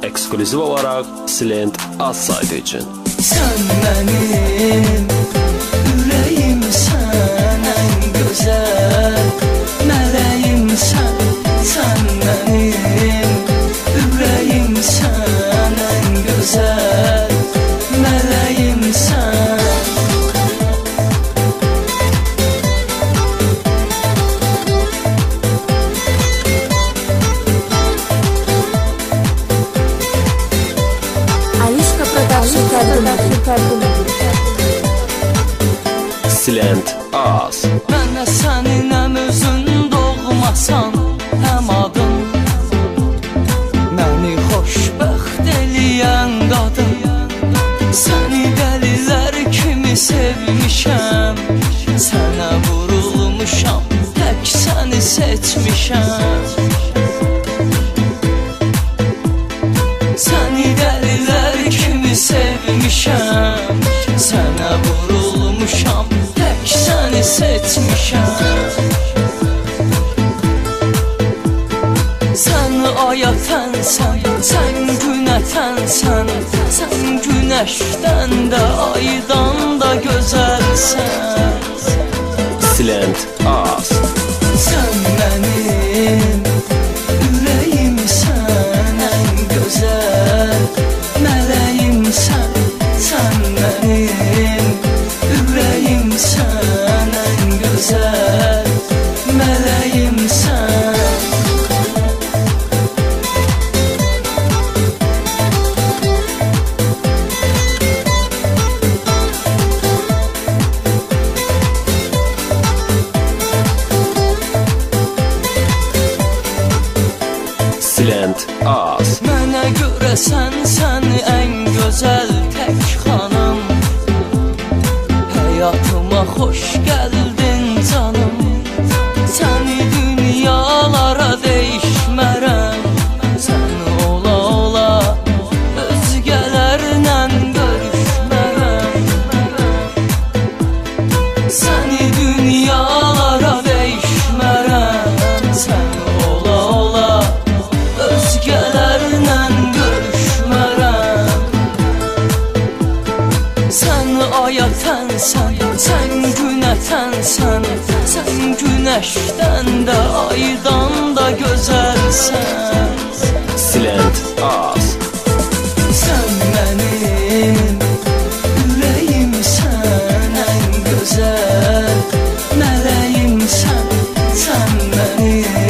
eksklüziv olaraq Silent az saytı üçün. Sen benim ürəyimsən, ən gözəl mələyimsən. Sen benim ürəyimsən, ən gözəl mələyimsən. Silent az. Mənə sənin həm özün doğmasan, həm adın məni xoşbəxt eləyən qadın. Səni dəlilər kimi sevmişəm, sənə vurulmuşam, tək səni seçmişəm. Səni dəlilər kimi sevmişəm, sənə vurulmuşam, tək səni seçmişəm. Sən ayətənsən, sən günətənsən, sən günəşdən də aydan da gözəlsən. Silent az. Sən mənim ürəyimsən, ən gözəl mələyimsən. Sən mənim ürəyimsən, ən gözəl mələyimsən. Silent az. Mənə görə sən ən gözəl tək xanım, həyatıma xoş gəldin canım. Səni dünyalara dəyişmərəm, sən ola ola özgələrlə görüşmərəm. Səni dünyalara dəyişmərəm, sən ola ola özgələrlə görüşmərəm. Sən ayətənsən, sən günətənsən, sən günəşdən də aydan da gözəlsən. Silent az. Sən mənim ürəyimsən, ən gözəl mələyimsən. Sən mənim